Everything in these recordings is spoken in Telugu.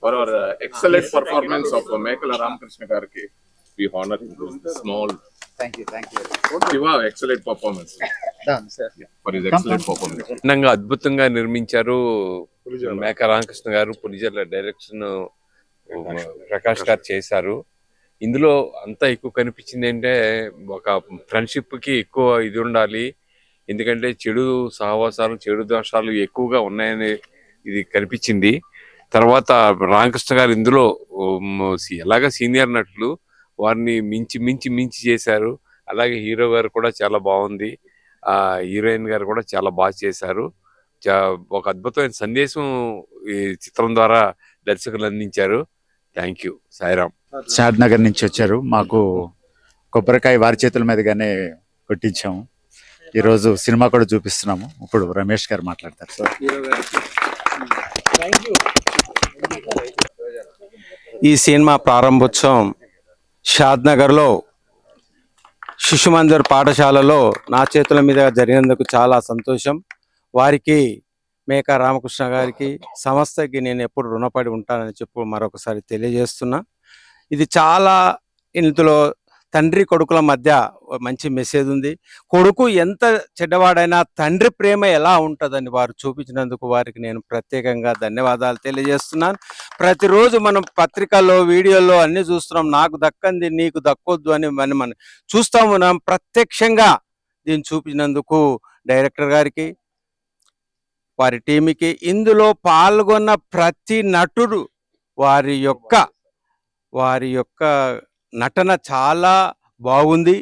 for our excellent performance of Mekala Ramakrishna Garki. We honor him this small. Thank you. Shiva, excellent performance. Done, sir. For his excellent performance. అద్భుతంగా నిర్మించారు మేక రామకృష్ణ గారు. పులిజర్ల డైరెక్షన్ ప్రకాష్ గారు చేశారు. ఇందులో అంతా ఎక్కువ కనిపించింది అంటే ఒక ఫ్రెండ్షిప్ కి ఎక్కువ ఇది ఉండాలి. ఎందుకంటే చెడు సహవాసాలు, చెడు దోషాలు ఎక్కువగా ఉన్నాయని ఇది కనిపించింది. తర్వాత రామకృష్ణ గారు ఇందులో ఎలాగా సీనియర్ నటులు వారిని మించి చేశారు. అలాగే హీరో గారు కూడా చాలా బాగుంది. హీరోయిన్ గారు కూడా చాలా బాగా చేశారు. ఒక అద్భుతమైన సందేశం ఈ చిత్రం ద్వారా దర్శకులు అందించారు. Thank you. Sairam. Shadnagar నుంచి వచ్చారు. మాకు కొబ్బరికాయ వారి చేతుల మీదుగానే కొట్టించాము. ఈరోజు సినిమా కూడా చూపిస్తున్నాము. ఇప్పుడు రమేష్ గారు మాట్లాడతారు సార్. ఈ సినిమా ప్రారంభోత్సవం షాద్ నగర్లో శిశు మందిర్ పాఠశాలలో నా చేతుల మీద జరిగినందుకు చాలా సంతోషం. వారికి మేక రామకృష్ణ గారికి సంస్థకి నేను ఎప్పుడు రుణపడి ఉంటానని చెప్పి మరొకసారి తెలియజేస్తున్నా. ఇది చాలా ఇందులో తండ్రి కొడుకుల మధ్య మంచి మెసేజ్ ఉంది. కొడుకు ఎంత చెడ్డవాడైనా తండ్రి ప్రేమ ఎలా ఉంటుందని వారు చూపించినందుకు వారికి నేను ప్రత్యేకంగా ధన్యవాదాలు తెలియజేస్తున్నాను. ప్రతిరోజు మనం పత్రికల్లో, వీడియోల్లో అన్ని చూస్తున్నాం. నాకు దక్కంది నీకు దక్కొద్దు అని మనం చూస్తాము. ప్రత్యక్షంగా దీన్ని చూపించినందుకు డైరెక్టర్ గారికి, వారి టీంకి, ఇందులో పాల్గొన్న ప్రతి నటుడు వారి యొక్క నటన చాలా బాగుంది.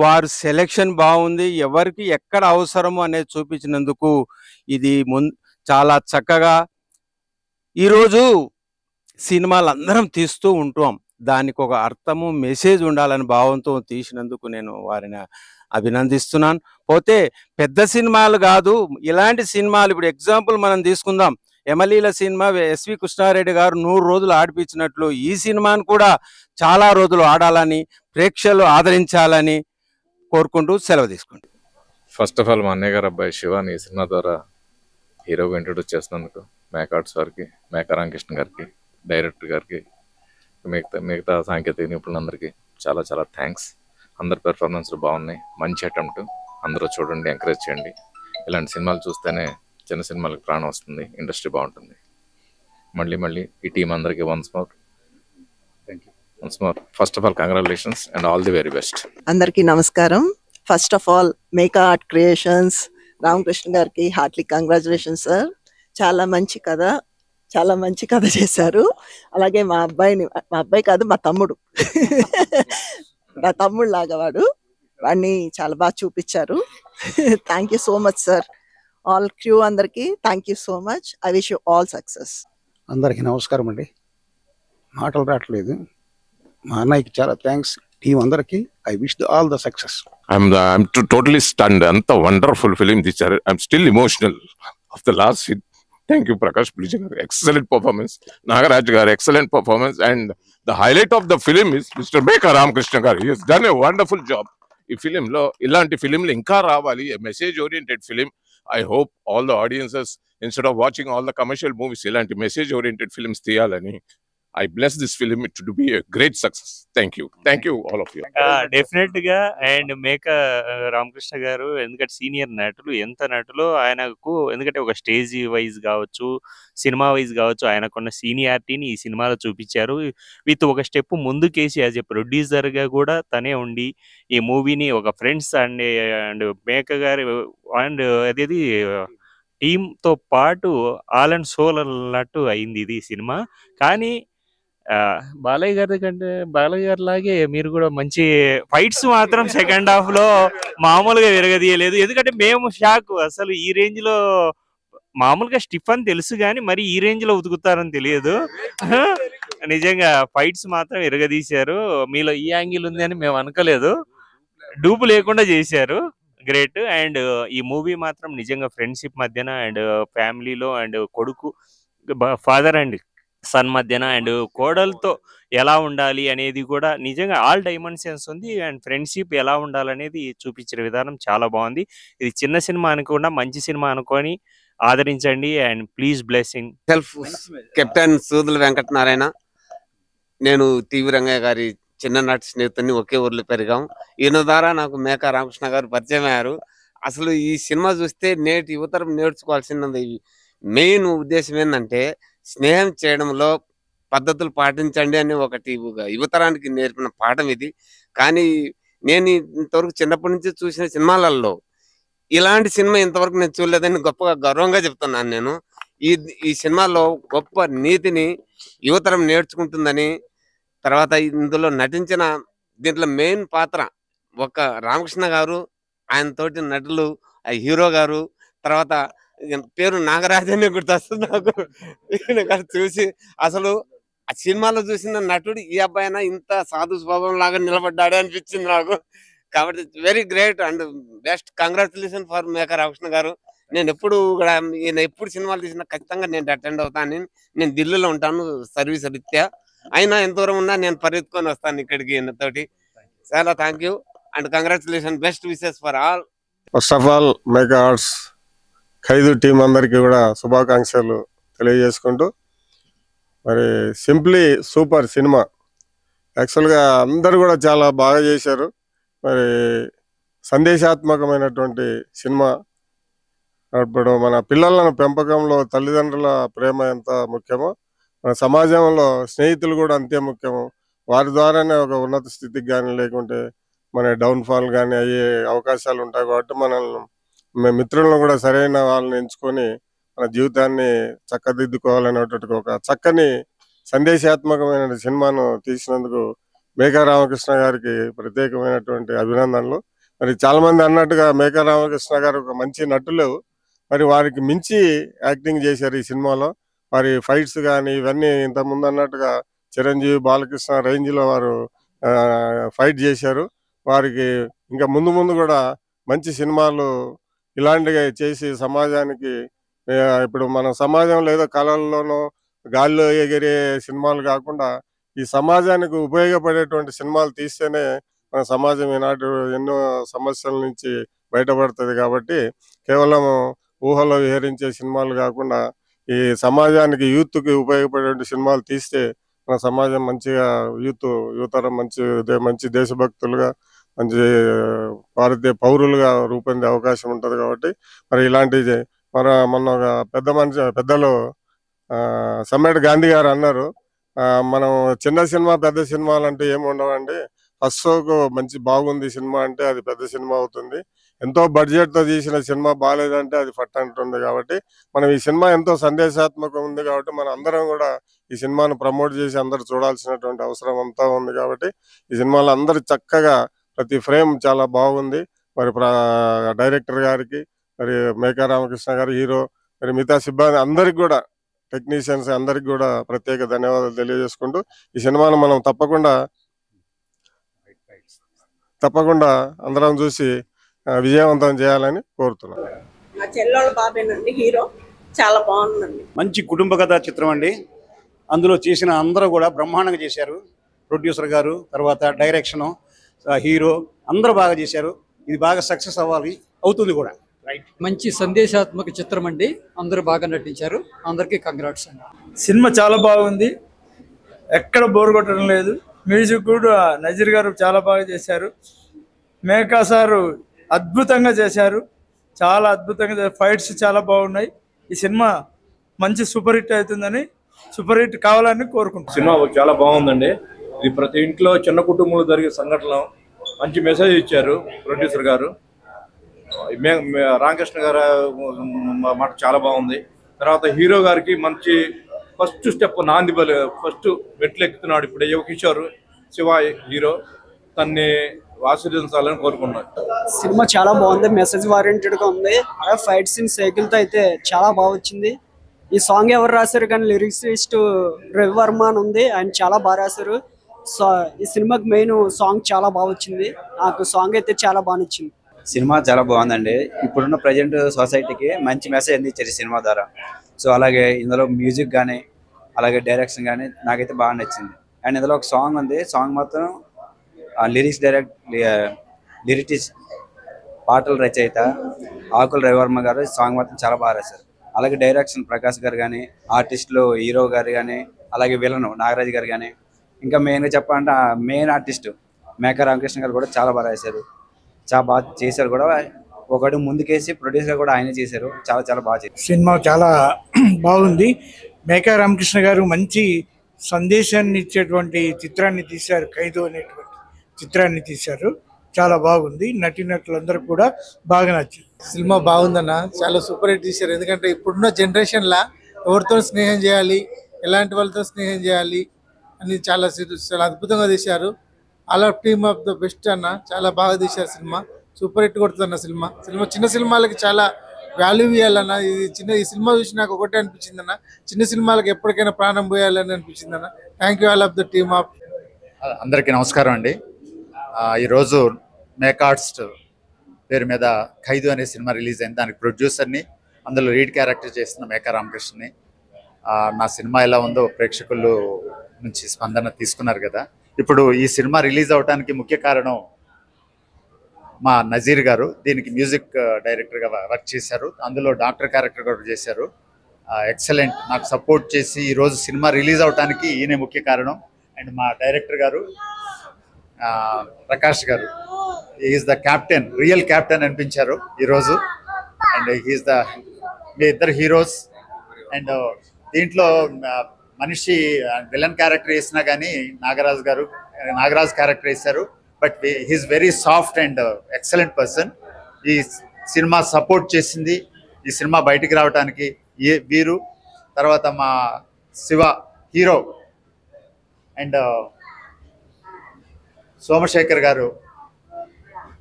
వారు సెలెక్షన్ బాగుంది. ఎవరికి ఎక్కడ అవసరమో అనేది చూపించినందుకు ఇది చాలా చక్కగా. ఈరోజు సినిమాలు అందరం తీస్తూ ఉంటాం. దానికి ఒక అర్థము, మెసేజ్ ఉండాలని భావంతో తీసినందుకు నేను వారిని అభినందిస్తున్నాను. పోతే పెద్ద సినిమాలు కాదు, ఇలాంటి సినిమాలు ఇప్పుడు ఎగ్జాంపుల్ మనం తీసుకుందాం. ఎమలీల సినిమా ఎస్వి కృష్ణారెడ్డి గారు 100 రోజులు ఆడిపించినట్లు ఈ సినిమాను కూడా చాలా రోజులు ఆడాలని, ప్రేక్షకులు ఆదరించాలని కోరుకుంటూ సెలవు తీసుకుంటాం. ఫస్ట్ ఆఫ్ ఆల్ మా అన్నయ్య గారు అబ్బాయి శివాని ఈ సినిమా ద్వారా హీరోగా ఇంట్రొడ్యూస్ చేసినందుకు మేక ఆర్ట్స్ వారికి, మేక రామకృష్ణ గారికి, డైరెక్టర్ గారికి, మిగతా సాంకేతిక నిపుణులందరికీ చాలా చాలా థ్యాంక్స్. అందరి పెర్ఫార్మెన్స్లు బాగున్నాయి. మంచి అటెంప్ట్. అందరూ చూడండి, ఎంకరేజ్ చేయండి. ఇలాంటి సినిమాలు చూస్తేనే చిన్న సినిమాలకు ప్రాణం వస్తుంది, ఇండస్ట్రీ బాగుంటుంది. మళ్ళీ ఈ టీం అందరికీ once more first of all congratulations and all the very best. అందరికీ నమస్కారం. First of all Meka art creations Ramakrishna గారికి హార్ట్లీ కంగ్రాచులేషన్స్ సార్. చాలా మంచి కథ చేశారు. అలాగే మా అబ్బాయి కాదు, మా తమ్ముడు నా తమ్ముడు లాగా వాడిని చాలా బాగా చూపించారు. Thank you so much sir. All crew అందరికి thank you so much. I wish you all success. అందరికీ నమస్కారం అండి. మాటలు రావట్లేదు. మా అన్నయ్యకి చాలా థ్యాంక్స్. టీం అందరికి I wish all the success. I'm totally stunned. Anta wonderful film this year. I'm still emotional of the last scene. Thank you, Prakash Pulijar. Excellent performance. Nagaraj gar, excellent performance. And the highlight of the film is Mr. Meka Ramakrishna gar. He has done a wonderful job. ఈ ఫిలింలో ఇలాంటి ఫిలింలు ఇంకా రావాలి. Message oriented film. I hope all the audiences, instead of watching all the commercial movies, ఇలాంటి మెసేజ్ ఓరియంటెడ్ ఫిలిమ్స్ తీయాలని I bless this film to be a great success. Thank you all of you. Definite గా అండ్ మేక రామకృష్ణ గారు ఎందుకంటే సీనియర్ నటులు, ఎంత నటులు ఆయనకు, ఎందుకంటే ఒక స్టేజ్ వైజ్ కావచ్చు, సినిమా వైజ్ కావచ్చు, ఆయనకున్న సీనియారిటీని ఈ సినిమాలో చూపించారు. విత్ ఒక స్టెప్ ముందుకేసి యాజ్ ఏ ప్రొడ్యూసర్ గా కూడా తనే ఉండి ఈ మూవీని ఒక ఫ్రెండ్స్ అండ్ మేక గారు అండ్ అదేది టీంతో పాటు ఆల్ అండ్ సోల్ అన్నట్టు అయింది ఇది సినిమా. కానీ బాలయ్య గారి లాగే మీరు కూడా మంచి ఫైట్స్ మాత్రం సెకండ్ హాఫ్ లో మామూలుగా విరగదీయలేదు. ఎందుకంటే మేము షాక్, అసలు ఈ రేంజ్ లో మామూలుగా స్టిఫ్ అని తెలుసు కానీ మరి ఈ రేంజ్ లో ఉతుకుతారని తెలియదు. నిజంగా ఫైట్స్ మాత్రం విరగదీశారు. మీలో ఈ యాంగిల్ ఉంది అని మేము అనుకోలేదు. డూపు లేకుండా చేశారు. గ్రేట్. అండ్ ఈ మూవీ మాత్రం నిజంగా ఫ్రెండ్షిప్ మధ్యన అండ్ ఫ్యామిలీలో అండ్ కొడుకు, ఫాదర్ అండ్ సన్ మధ్యన అండ్ కోడలతో ఎలా ఉండాలి అనేది కూడా నిజంగా ఆల్ డైమెన్షన్స్ ఉంది. అండ్ ఫ్రెండ్షిప్ ఎలా ఉండాలనేది చూపించిన విధానం చాలా బాగుంది. ఇది చిన్న సినిమా అనుకుండా మంచి సినిమా అనుకొని ఆదరించండి and please blessing. Self captain Sudula Venkatanarayana, నేను టీవీ రంగయ్య గారి చిన్ననాటి స్నేహితుడిని, ఒకే ఊర్లో పెరిగాం. ఈయన ద్వారా నాకు మేకా రామకృష్ణ గారు పరిచయం అయ్యారు. అసలు ఈ సినిమా చూస్తే నేటి యువతరం నేర్చుకోవాల్సినది మెయిన్ ఉద్దేశం ఏంటంటే, స్నేహం చేయడంలో పద్ధతులు పాటించండి అని ఒకటి యువతరానికి నేర్పిన పాఠం ఇది. కానీ నేను ఇంతవరకు చిన్నప్పటి నుంచి చూసిన సినిమాలలో ఇలాంటి సినిమా ఇంతవరకు నేను చూడలేదని గొప్పగా గర్వంగా చెప్తున్నాను నేను. ఈ సినిమాలో గొప్ప నీతిని యువతరం నేర్చుకుంటుందని, తర్వాత ఇందులో నటించిన దీంట్లో మెయిన్ పాత్ర ఒక రామకృష్ణ గారు, ఆయన తోటి నటులు, హీరో గారు, తర్వాత పేరు నాగరాజనే గుర్తొస్తుంది నాకు. ఈయన గారు చూసి అసలు ఆ సినిమాలో చూసిన నటుడు ఈ అబ్బాయినా ఇంత సాధు స్వభావం లాగా నిలబడ్డాడే అనిపించింది నాకు. కాబట్టి very great and best congratulation for Meka Ramakrishna గారు. నేను ఎప్పుడు కూడా ఈయన ఎప్పుడు సినిమాలు తీసినా ఖచ్చితంగా నేను అటెండ్ అవుతాను. నేను ఢిల్లీలో ఉంటాను సర్వీస్ రీత్యా, అయినా ఎంత దూరం ఉన్నా నేను పరిగెత్తుకొని వస్తాను ఇక్కడికి ఈయనతోటి. చాలా thank you and congratulation, best wishes for all. First of all Meka arts ఖైదు టీం అందరికీ కూడా శుభాకాంక్షలు తెలియజేసుకుంటూ, మరి సింప్లీ సూపర్ సినిమా. యాక్చువల్గా అందరూ కూడా చాలా బాగా చేశారు. మరి సందేశాత్మకమైనటువంటి సినిమా. ఇప్పుడు మన పిల్లల పెంపకంలో తల్లిదండ్రుల ప్రేమ ఎంత ముఖ్యమో, మన సమాజంలో స్నేహితులు కూడా అంతే ముఖ్యము. వారి ద్వారానే ఒక ఉన్నత స్థితికి కానీ, లేకుంటే మన డౌన్ఫాల్ కానీ అయ్యే అవకాశాలు ఉంటాయి. కాబట్టి మన మిత్రులను కూడా సరైన వాళ్ళని ఎంచుకొని మన జీవితాన్ని చక్కదిద్దుకోవాలనేటువంటి ఒక చక్కని సందేశాత్మకమైన సినిమాను తీసినందుకు మేకా రామకృష్ణ గారికి ప్రత్యేకమైనటువంటి అభినందనలు. మరి చాలా మంది అన్నట్టుగా మేకా రామకృష్ణ గారు ఒక మంచి నటులు, మరి వారికి మించి యాక్టింగ్ చేశారు ఈ సినిమాలో. వారి ఫైట్స్ కానీ ఇవన్నీ ఇంతకుముందు అన్నట్టుగా చిరంజీవి, బాలకృష్ణ రేంజ్లో వారు ఫైట్ చేశారు. వారికి ఇంకా ముందు ముందు కూడా మంచి సినిమాలు ఇలాంటిగా చేసి సమాజానికి, ఇప్పుడు మన సమాజంలో ఏదో కళల్లోనో గాల్లో ఎగిరే సినిమాలు కాకుండా ఈ సమాజానికి ఉపయోగపడేటువంటి సినిమాలు తీస్తేనే మన సమాజం ఈనాటి ఎన్నో సమస్యల నుంచి బయటపడుతుంది. కాబట్టి కేవలం ఊహలో విహరించే సినిమాలు కాకుండా ఈ సమాజానికి యూత్కి ఉపయోగపడే సినిమాలు తీస్తే మన సమాజం మంచిగా యువతరం మంచి దేశభక్తులుగా, మంచి భారతీయ పౌరులుగా రూపొందే అవకాశం ఉంటుంది. కాబట్టి మరి ఇలాంటి మొన్న ఒక పెద్దలు సమ్మేడ్ గాంధీ గారు అన్నారు, మనం చిన్న సినిమా పెద్ద సినిమాలు అంటే ఏమి ఉండవండి, ఫస్ట్ షోకు మంచి బాగుంది సినిమా అంటే అది పెద్ద సినిమా అవుతుంది, ఎంతో బడ్జెట్తో తీసిన సినిమా బాగాలేదంటే అది ఫట్ అంటుంది. కాబట్టి మనం ఈ సినిమా ఎంతో సందేశాత్మకం ఉంది కాబట్టి మన అందరం కూడా ఈ సినిమాను ప్రమోట్ చేసి అందరు చూడాల్సినటువంటి అవసరం అంతా ఉంది. కాబట్టి ఈ సినిమాలో అందరు చక్కగా ప్రతి ఫ్రేమ్ చాలా బాగుంది. మరి డైరెక్టర్ గారికి, మరి మేకా రామకృష్ణ గారు హీరో, మరి మిగతా సిబ్బంది అందరికి కూడా, టెక్నీషియన్స్ అందరికి కూడా ప్రత్యేక ధన్యవాదాలు తెలియజేసుకుంటూ ఈ సినిమాను మనం తప్పకుండా అందరం చూసి విజయవంతం చేయాలని కోరుతున్నాం. మా చెల్లెళ్ళ బాబేనండి హీరో, చాలా బాగుందండి. మంచి కుటుంబ కథా చిత్రం అండి. అందులో చేసిన అందరూ కూడా బ్రహ్మాండంగా చేశారు. ప్రొడ్యూసర్ గారు, తర్వాత డైరెక్షను, హీరో అందరూ బాగా చేశారు. ఇది బాగా సక్సెస్ అవుతుంది కూడా. మంచి సందేశాత్మక చిత్రం అండి. అందరూ బాగా నటించారు. అందరికీ కంగ్రాట్స్ అండి. సినిమా చాలా బాగుంది, ఎక్కడ బోర్ కొట్టడం లేదు. మ్యూజిక్ కూడా నజీర్ గారు చాలా బాగా చేశారు. మేకా సారు అద్భుతంగా చేశారు, చాలా అద్భుతంగా. ఫైట్స్ చాలా బాగున్నాయి. ఈ సినిమా మంచి సూపర్ హిట్ అవుతుందని, సూపర్ హిట్ కావాలని కోరుకుంటున్నాను. సినిమా చాలా బాగుందండి. ఇది ప్రతి ఇంట్లో చిన్న కుటుంబంలో జరిగే సంఘటన మంచి మెసేజ్ ఇచ్చారు ప్రొడ్యూసర్ గారు. రామకృష్ణ గారు మాట చాలా బాగుంది. తర్వాత హీరో గారికి మంచి ఫస్ట్ స్టెప్ నాందిబలి, ఫస్ట్ మెట్లు ఎక్కుతున్నాడు. ఇప్పుడు యువ కిషోర్ శివ హీరో, తన్ని ఆశీర్వదించాలని కోరుకున్నాను. సినిమా చాలా బాగుంది, మెసేజ్ ఓరియంటెడ్ గా ఉంది. ఫైట్ సీన్ సైకిల్ తో అయితే చాలా బాగా వచ్చింది. ఈ సాంగ్ ఎవరు రాశారు కానీ లిరిక్సిస్ట్ రవి వర్మ అని ఉంది, ఆయన చాలా బాగా రాశారు. ఈ సినిమాకి మెయిన్ సాంగ్ చాలా బాగా వచ్చింది. నాకు సాంగ్ అయితే చాలా బాగా నచ్చింది. సినిమా చాలా బాగుందండి. ఇప్పుడున్న ప్రజెంట్ సొసైటీకి మంచి మెసేజ్ అందించారు ఈ సినిమా ద్వారా. సో అలాగే ఇందులో మ్యూజిక్ కానీ, అలాగే డైరెక్షన్ కానీ నాకైతే బాగా నచ్చింది. అండ్ ఇందులో ఒక సాంగ్ ఉంది, సాంగ్ మొత్తం లిరిటిస్ట్ పాటల రచయిత ఆకుల రవివర్మ గారు సాంగ్ మొత్తం చాలా బాగా రాశారు. అలాగే డైరెక్షన్ ప్రకాష్ గారు కానీ, ఆర్టిస్టులు హీరో గారు కానీ, అలాగే విలన్ నాగరాజు గారు కానీ, ఇంకా మెయిన్గా చెప్పాలంటే మెయిన్ ఆర్టిస్ట్ మేకా రామకృష్ణ గారు కూడా చాలా బాగా రాశారు, చాలా బాగా చేశారు కూడా. ఒకటి ముందుకేసి ప్రొడ్యూసర్ కూడా ఆయనే చేశారు, చాలా చాలా బాగా చేశారు. సినిమా చాలా బాగుంది. మేకా రామకృష్ణ గారు మంచి సందేశాన్ని ఇచ్చేటువంటి చిత్రాన్ని తీశారు. ఖైదు అనేటువంటి చిత్రాన్ని తీశారు, చాలా బాగుంది. నటీనటులందరూ కూడా బాగా నచ్చింది. సినిమా బాగుందన్న, చాలా సూపర్ హిట్ తీశారు. ఎందుకంటే ఇప్పుడున్న జనరేషన్లో ఎవరితో స్నేహం చేయాలి, ఎలాంటి వాళ్ళతో స్నేహం చేయాలి అని చాలా చాలా అద్భుతంగా తీశారు. అలా టీమ్ ఆఫ్ ద బెస్ట్ అన్న, చాలా బాగా తీశారు. సినిమా సూపర్ హిట్ కొడుతుందన్న. సినిమా చిన్న సినిమాలకి చాలా వాల్యూ ఇవ్వాలన్న. ఈ సినిమా చూసి నాకు ఒకటే అనిపించింది అన్న, చిన్న సినిమాలకు ఎప్పటికైనా ప్రాణం పోయాలని అనిపించింది అన్న. Thank you all of the team of. అందరికీ నమస్కారం అండి. ఈరోజు మేకా ఆర్ట్స్ పేరు మీద ఖైదు అనే సినిమా రిలీజ్ అయింది. దానికి ప్రొడ్యూసర్ని, అందులో లీడ్ క్యారెక్టర్ చేస్తున్న మేకా రామకృష్ణని. నా సినిమా ఎలా ఉందో ప్రేక్షకులు నుంచి స్పందన తీసుకున్నారు కదా. ఇప్పుడు ఈ సినిమా రిలీజ్ అవడానికి ముఖ్య కారణం మా నజీర్ గారు. దీనికి మ్యూజిక్ డైరెక్టర్గా వర్క్ చేశారు, అందులో డాక్టర్ క్యారెక్టర్ కూడా చేశారు. ఎక్సలెంట్. నాకు సపోర్ట్ చేసి ఈరోజు సినిమా రిలీజ్ అవడానికి ఈయనే ముఖ్య కారణం. అండ్ మా డైరెక్టర్ గారు ప్రకాష్ గారు, is the captain, real captain అనిపించారు ఈరోజు. అండ్ హీఈస్ ద మీ ఇద్దరు హీరోస్. అండ్ దీంట్లో మనిషి విలన్ క్యారెక్టర్ వేసినా కానీ నాగరాజ్ క్యారెక్టర్ వేశారు. But he's very soft and excellent person. ఈ సినిమా సపోర్ట్ చేసింది, ఈ సినిమా బయటికి రావడానికి వీరు, తర్వాత మా శివ హీరో, అండ్ సోమశేఖర్ గారు.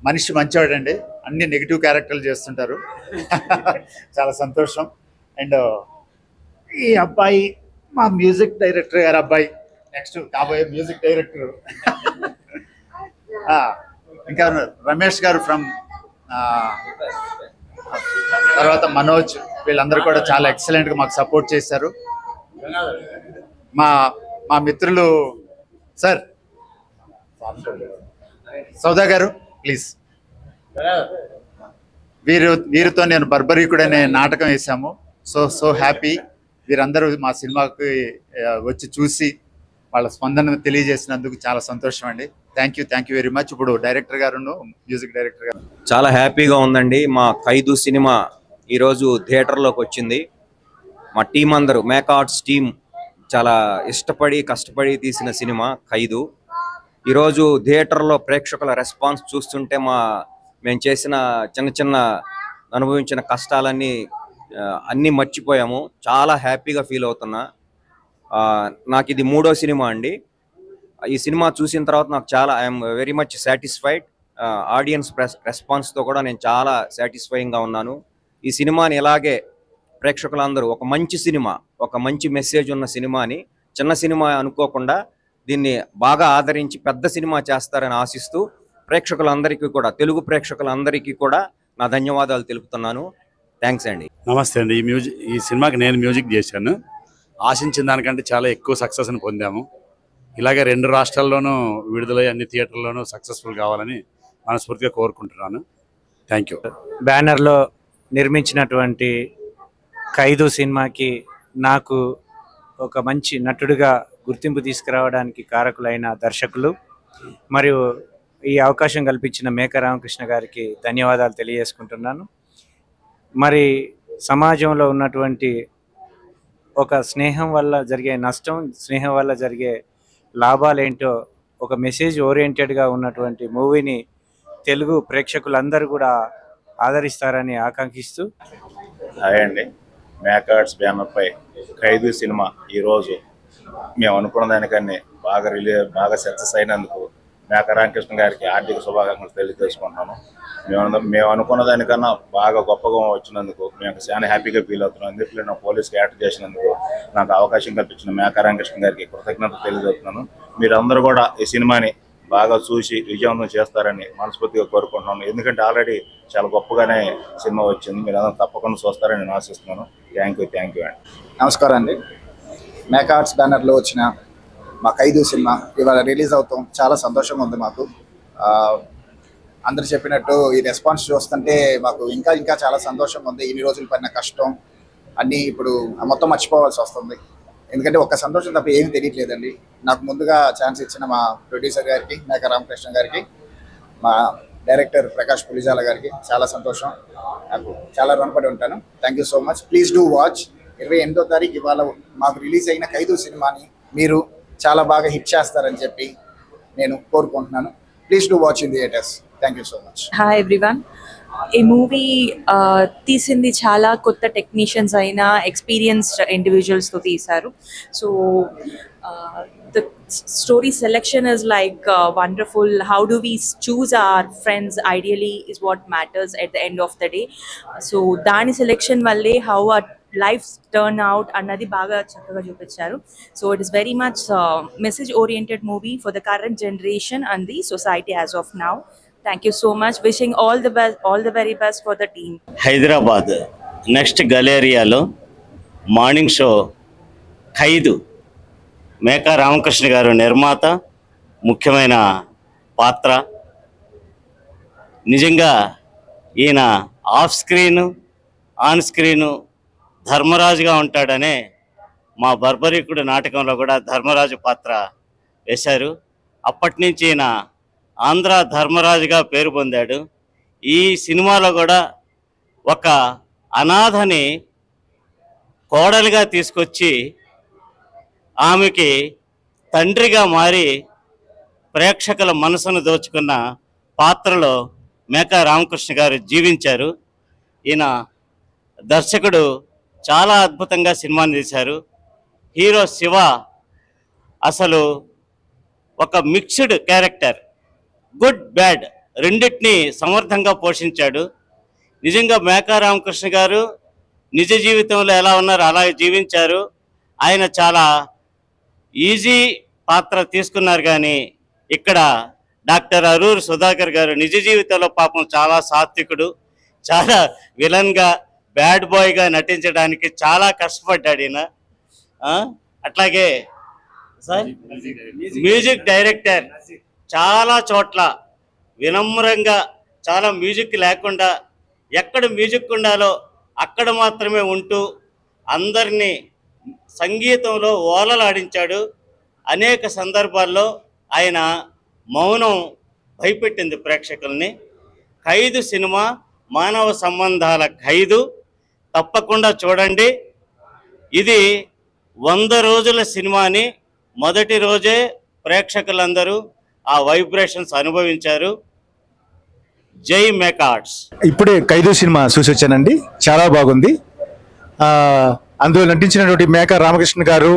మనిషి మంచివాడండి, అన్ని నెగిటివ్ క్యారెక్టర్లు చేస్తుంటారు. చాలా సంతోషం. అండ్ ఈ అబ్బాయి మా మ్యూజిక్ డైరెక్టర్ గారు అబ్బాయి, నెక్స్ట్ కాబోయే మ్యూజిక్ డైరెక్టర్. ఇంకా రమేష్ గారు ఫ్రమ్, తర్వాత మనోజ్, వీళ్ళందరూ కూడా చాలా ఎక్సలెంట్గా మాకు సపోర్ట్ చేశారు. మా మిత్రులు సార్ సౌదా గారు ప్లీజ్. వీరితో నేను బర్బరీకుడు అనే నాటకం వేసాము. So happy. వీరందరూ మా సినిమాకి వచ్చి చూసి వాళ్ళ స్పందన తెలియజేసినందుకు చాలా సంతోషం అండి. Thank you very much. ఇప్పుడు డైరెక్టర్ గారు, మ్యూజిక్ డైరెక్టర్ గారు, చాలా హ్యాపీగా ఉందండి. మా ఖైదు సినిమా ఈరోజు థియేటర్లోకి వచ్చింది. మా టీం అందరూ, మేకా ఆర్ట్స్ టీం చాలా ఇష్టపడి కష్టపడి తీసిన సినిమా ఖైదు. ఈరోజు థియేటర్లో ప్రేక్షకుల రెస్పాన్స్ చూస్తుంటే మేము చేసిన చిన్న అనుభవించిన కష్టాలన్నీ అన్నీ మర్చిపోయాము. చాలా హ్యాపీగా ఫీల్ అవుతున్నా. నాకు ఇది 3వ సినిమా అండి. ఈ సినిమా చూసిన తర్వాత నాకు చాలా I'm very much satisfied. Audience రెస్పాన్స్తో కూడా నేను చాలా సాటిస్ఫైయింగ్గా ఉన్నాను. ఈ సినిమాని ఇలాగే ప్రేక్షకులందరూ ఒక మంచి సినిమా, ఒక మంచి మెసేజ్ ఉన్న సినిమాని, చిన్న సినిమా అనుకోకుండా దీన్ని బాగా ఆదరించి పెద్ద సినిమా చేస్తారని ఆశిస్తూ ప్రేక్షకులందరికీ కూడా, తెలుగు ప్రేక్షకులందరికీ కూడా నా ధన్యవాదాలు తెలుపుతున్నాను. థ్యాంక్స్ అండి. నమస్తే అండి. ఈ సినిమాకి నేను మ్యూజిక్ చేశాను. ఆశించిన దానికంటే చాలా ఎక్కువ సక్సెస్ని పొందాము. ఇలాగే 2 రాష్ట్రాల్లోనూ విడుదలయ్యి అన్ని థియేటర్లోనూ సక్సెస్ఫుల్ కావాలని మనస్ఫూర్తిగా కోరుకుంటున్నాను. Thank you. బ్యానర్లో నిర్మించినటువంటి ఖైదు సినిమాకి నాకు ఒక మంచి నటుడిగా గుర్తింపు తీసుకురావడానికి కారకులైన దర్శకులు మరియు ఈ అవకాశం కల్పించిన మేకా రామకృష్ణ గారికి ధన్యవాదాలు తెలియజేసుకుంటున్నాను. మరి సమాజంలో ఉన్నటువంటి ఒక స్నేహం వల్ల జరిగే నష్టం, స్నేహం వల్ల జరిగే లాభాలు ఏంటో ఒక మెసేజ్ ఓరియంటెడ్గా ఉన్నటువంటి మూవీని తెలుగు ప్రేక్షకులందరూ కూడా ఆదరిస్తారని ఆకాంక్షిస్తూ. హాయ్ అండి. మేకా ఆర్ట్స్ బ్యానర్పై ఖైదు సినిమా ఈరోజు మేము అనుకున్న దానికన్నా బాగా సక్సెస్ అయినందుకు మేకా రామకృష్ణ గారికి ఆర్థిక శుభాకాంక్షలు తెలియజేసుకుంటున్నాను. మేము అనుకున్న దానికన్నా బాగా గొప్పగా వచ్చినందుకు మేము చాలా హ్యాపీగా ఫీల్ అవుతున్నాం. ఎందుకంటే నేను పోలీస్ క్యారెక్టర్ చేసినందుకు నాకు అవకాశం కల్పించిన మేకా రామకృష్ణ గారికి కృతజ్ఞతలు తెలియజేస్తున్నాను. మీరందరూ కూడా ఈ సినిమాని బాగా చూసి విజయవంతం చేస్తారని మనస్ఫూర్తిగా కోరుకుంటున్నాను. ఎందుకంటే ఆల్రెడీ చాలా గొప్పగానే సినిమా వచ్చింది. మీరందరూ తప్పకుండా చూస్తారని నేను ఆశిస్తున్నాను. థ్యాంక్ యూ అండి. నమస్కారం అండి. మేకా ఆర్ట్స్ బ్యానర్లో వచ్చిన మా ఖైదు సినిమా ఇవాళ రిలీజ్ అవుతాం. చాలా సంతోషంగా ఉంది మాకు. అందరు చెప్పినట్టు ఈ రెస్పాన్స్ చూస్తుంటే మాకు ఇంకా చాలా సంతోషంగా ఉంది. ఇన్ని రోజులు పడిన కష్టం అన్నీ ఇప్పుడు మొత్తం మర్చిపోవాల్సి వస్తుంది. ఎందుకంటే ఒక్క సంతోషం తప్ప ఏమీ తెలియట్లేదండి. నాకు ముందుగా ఛాన్స్ ఇచ్చిన మా ప్రొడ్యూసర్ గారికి, మేకా రామకృష్ణ గారికి, మా డైరెక్టర్ ప్రకాష్ పులిజాల గారికి చాలా సంతోషం. నాకు చాలా రుణపడి ఉంటాను. Thank you so much. Please do watch. 28వ తారీఖు ఇవాళ మాకు రిలీజ్ అయిన ఖైదు సినిమాని మీరు చాలా బాగా హిట్ చేస్తారని చెప్పి నేను కోరుకుంటున్నాను. Please do watch in theatres. Thank you so much. Hi everyone. ఈ మూవీ తీసింది చాలా కొత్త టెక్నీషియన్స్ అయిన ఎక్స్పీరియన్స్డ్ ఇండివిజువల్స్తో తీశారు. So the story selection is like wonderful. How do we choose our friends ideally is what matters at the end of the day. So dani selection valle how our lives turn out annadi baga chakkaga chupicharu. So it is very much message oriented movie for the current generation and the society as of now. Thank you so much. Wishing all the best, all the very best for the team. Hyderabad next Galleria lo morning show ఖైదు మేకా రామకృష్ణ గారు నిర్మాత, ముఖ్యమైన పాత్ర. నిజంగా ఈయన ఆఫ్ స్క్రీను ఆన్ స్క్రీను ధర్మరాజుగా ఉంటాడనే మా బర్బరీకుడు నాటకంలో కూడా ధర్మరాజు పాత్ర వేశారు. అప్పటి నుంచి ఈయన ఆంధ్ర ధర్మరాజుగా పేరు పొందాడు. ఈ సినిమాలో కూడా ఒక అనాథని కోడలుగా తీసుకొచ్చి ఆమెకి తండ్రిగా మారి ప్రేక్షకుల మనసును దోచుకున్న పాత్రలో మేకా రామకృష్ణ గారు జీవించారు. ఈయన దర్శకుడు చాలా అద్భుతంగా సినిమాని తీశారు. హీరో శివ అసలు ఒక మిక్స్డ్ క్యారెక్టర్, గుడ్ బ్యాడ్ రెండింటినీ సమర్థంగా పోషించాడు. నిజంగా మేకా రామకృష్ణ గారు నిజ జీవితంలో ఎలా ఉన్నారో అలా జీవించారు. ఆయన చాలా ఈజీ పాత్ర తీసుకున్నారు. కానీ ఇక్కడ డాక్టర్ అరూర్ సుధాకర్ గారు నిజ జీవితంలో పాపం చాలా సాత్వికుడు, చాలా విలన్గా బ్యాడ్ బాయ్గా నటించడానికి చాలా కష్టపడ్డాడు ఈయన. అట్లాగే సార్ మ్యూజిక్ డైరెక్టర్ చాలా చోట్ల వినమ్రంగా, చాలా మ్యూజిక్ లేకుండా ఎక్కడ మ్యూజిక్ ఉండాలో అక్కడ మాత్రమే ఉంటూ అందరినీ సంగీతంలో ఓలలాడించాడు. అనేక సందర్భాల్లో ఆయన మౌనం భయపెట్టింది ప్రేక్షకుల్ని. ఖైదు సినిమా మానవ సంబంధాల ఖైదు, తప్పకుండా చూడండి. ఇది 100 రోజుల సినిమాని మొదటి రోజే ప్రేక్షకులందరూ ఆ వైబ్రేషన్స్ అనుభవించారు. జై మేకా ఆర్ట్స్. ఇప్పుడే ఖైదు సినిమా చూసి వచ్చానండి, చాలా బాగుంది. అందులో నటించినటువంటి మేకా రామకృష్ణ గారు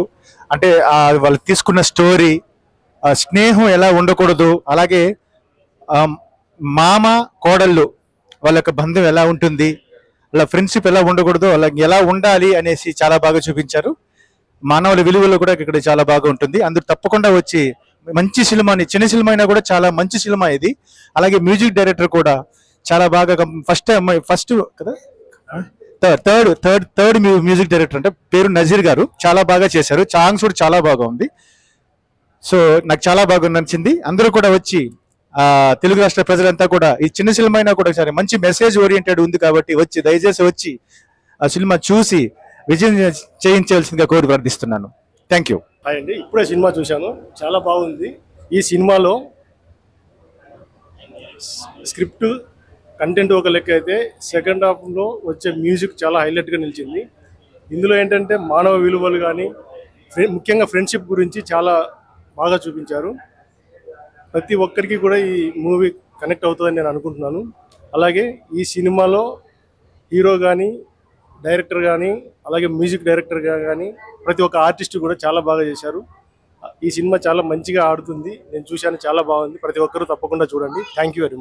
అంటే వాళ్ళు తీసుకున్న స్టోరీ, స్నేహం ఎలా ఉండకూడదు, అలాగే మామ కోడళ్ళు వాళ్ళ యొక్క బంధం ఎలా ఉంటుంది, వాళ్ళ ఫ్రెండ్షిప్ ఎలా ఉండకూడదు, వాళ్ళకి ఎలా ఉండాలి అనేసి చాలా బాగా చూపించారు. మానవుల విలువలు కూడా ఇక్కడ చాలా బాగా ఉంటుంది. అందుకు తప్పకుండా వచ్చి మంచి సినిమాని, చిన్న సినిమా అయినా కూడా చాలా మంచి సినిమా ఇది. అలాగే మ్యూజిక్ డైరెక్టర్ కూడా చాలా బాగా ఫస్ట్ కదా థర్డ్ మ్యూజిక్ డైరెక్టర్ అంటే పేరు నజీర్ గారు, చాలా బాగా చేశారు. సాంగ్స్ కూడా చాలా బాగా ఉంది. సో నాకు చాలా బాగా నచ్చింది. అందరూ కూడా వచ్చి తెలుగు రాష్ట్ర ప్రజలంతా కూడా ఈ చిన్న సినిమా అయినా కూడా సరే మంచి మెసేజ్ ఓరియంటెడ్ ఉంది కాబట్టి వచ్చి దయచేసి వచ్చి ఆ సినిమా చూసి విజయం చేయించాల్సిందిగా కోరి ప్రార్థిస్తున్నాను. Thank you. హాయ్ అండి, ఇప్పుడే సినిమా చూశాను, చాలా బాగుంది. ఈ సినిమాలో స్క్రిప్ట్ కంటెంట్ ఒక లెక్క అయితే సెకండ్ హాఫ్లో వచ్చే మ్యూజిక్ చాలా హైలైట్గా నిలిచింది. ఇందులో ఏంటంటే మానవ విలువలు కానీ ముఖ్యంగా ఫ్రెండ్షిప్ గురించి చాలా బాగా చూపించారు. ప్రతి ఒక్కరికి కూడా ఈ మూవీ కనెక్ట్ అవుతుందని నేను అనుకుంటున్నాను. అలాగే ఈ సినిమాలో హీరో కానీ, డైరెక్టర్ కానీ, అలాగే మ్యూజిక్ డైరెక్టర్ కానీ ప్రతి ఒక్క ఆర్టిస్ట్ కూడా చాలా బాగా చేశారు. ఈ సినిమా చాలా మంచిగా ఆడుతుంది. నేను చూశాను, చాలా బాగుంది. ప్రతి ఒక్కరూ తప్పకుండా చూడండి. Thank you very much.